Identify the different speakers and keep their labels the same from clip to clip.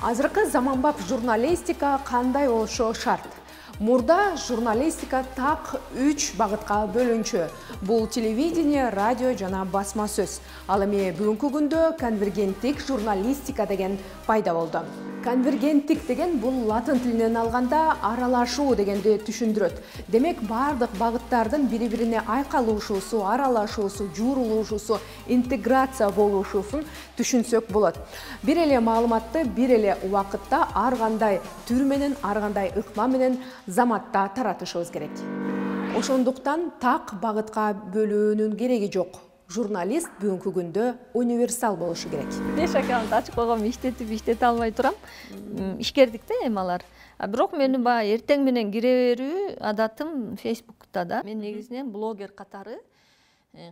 Speaker 1: Азыркы заманбап журналистика кандай болушу шарт? Мурда журналистика так 3 багытка бөлүнчү. Бул телевидение, радио жана басма сөз. Ал эми бүгүнкү күндө конвергенттик журналистика деген пайда болду. Конвергенттик деген бул латын тилинен алганда аралашуу дегенди түшүндүрөт. Демек бардык багыттардын бири-бирине айкалышуусу, аралашуусу, жуурулушуусу, интеграция болушусун түшүнсөк болот. Бир эле маалыматты бир эле убакытта ар кандай түр менен, ар кандай ыкма менен заматта таратышыбыз керек. Ошондуктан так багытка бөлүүнүн кереги жок. Журналист бүгүнкү күндө универсал болушу керек.
Speaker 2: Беш аккаунт ачып койгом, иштете албай турам. Ишкердик да эми алар. Бирок менин баягы эртең менен кире берүү адатым Facebook'та да. Мен негизинен блогер катары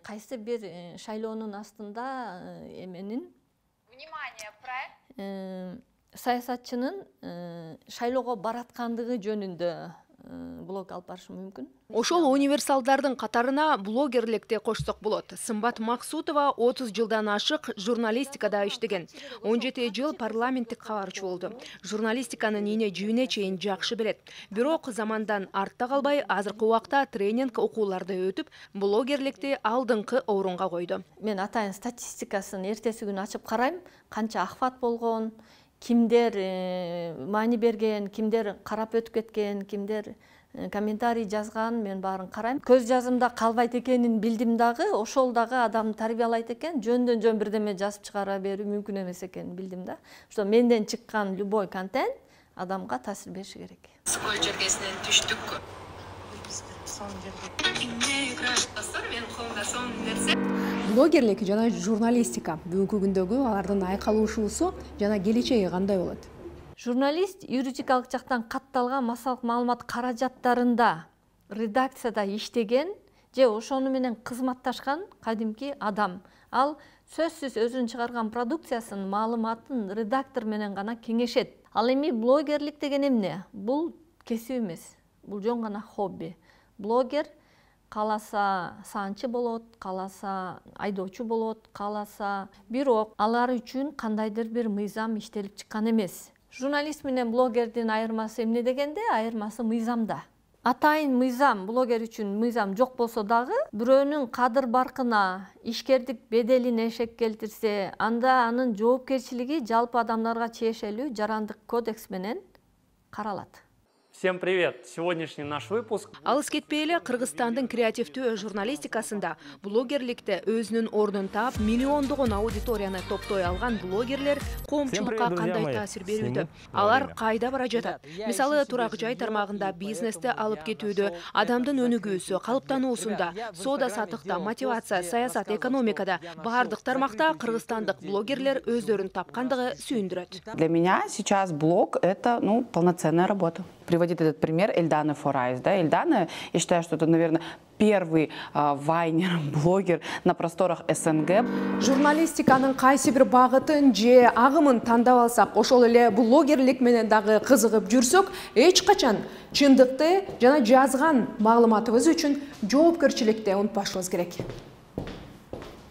Speaker 2: кайсы бир шайлоонун астында эменин
Speaker 3: Внимание, проект.
Speaker 2: Саясатчынын шайлоого бараткандыгы жөнүндө блог алып барышым мүмкүн.
Speaker 1: Ошол универсалдардын катарына блогерликти кошсок болот. Сымбат Максутова 30 жылдан ашык журналистикада иштеген. 17 жыл парламенттик кабарчы болду. Журналистиканын ийне жибине чейин жакшы билет. Бирок замандан артта калбай, азыркы убакта тренинг окууларды өтүп, блогерликти алдыңкы орунга койду.
Speaker 2: Мен атайын статистикасын эртеси күнү ачып карайм, канча ахват болгон, кимдер маани берген, кимдер карап өтүп кеткен, кимдер комментарий жазган, мен баарын карайм. Көз жазымда калбайт экенин билдим дагы, ошол дагы адамды тарбиялайт экен, жөндөн жөн бирдеме жазып чыгара берүү мүмкүн эмес экенин билдим да. Ошо менден чыккан любой контент адамга таасир бериши керек.
Speaker 3: Скол жергесинен түштүк.
Speaker 1: Блогерлик жана журналистика бүгүнкү күндөгү алардын айкалышуусу жана келечеги кандай болот?
Speaker 2: Журналист юридикалык жактан катталган массалык маалымат каражаттарында редакцияда иштеген же ошону менен кызматташкан кадимки адам. Ал сөзсүз өзүнүн чыгарган продукциясын, маалыматын редактор менен гана кеңешет. Ал эми блогерлик деген эмне? Бул кесип эмес. Бул жөн гана хобби. Блогер кааласа саанчы болот, кааласа айдоочу болот, кааласа, бирок алар үчүн кандайдыр бир мыйзам иштелип чыккан эмес. Журналист менен блогердин айырмасы эмне дегенде? Айырмасы мыйзамда. Атайын мыйзам, блогер үчүн мыйзам жок болсо дагы, бирөөнүн кадыр баркына, ишкердик беделине эшек келтирсе, анда анын жоопкерчилиги жалпы адамдарга чейешелүү жарандык кодекс менен каралат.
Speaker 4: Всем привет! Сегодняшний наш выпуск.
Speaker 1: Алыс кетпей эле Кыргызстандын креативдүү журналистикасында блогерликте өзүнүн ордун таап, миллиондогон аудиторияны топтой алган блогерлер коомчулукка кандай таасир берүүдө? Алар кайда бара жатат? Мисалы, турак жай тармагында бизнести алып кетүүдө, адамдын өнүгүүсү, калыптануусунда, соода саттыкта, мотивация, саясат, экономикада бардык тармакта кыргызстандык блогерлер өздөрүн тапкандыгы сүйүндүрөт.
Speaker 5: Для меня сейчас блог – это полноценная работа. Приводит этот пример Эльданы Форайс. Да? Эльдана, я считаю, что это, наверное, первый вайнер, блогер на просторах СНГ.
Speaker 1: Журналистиканын кайсы бир багытын же агымын тандап алсак, ошол эле блогерлик менен дагы кызыгып жүрсөк, эч качан чындыкты жана жазган маалыматыбыз үчүн жоопкерчиликти унутпашыбыз керек.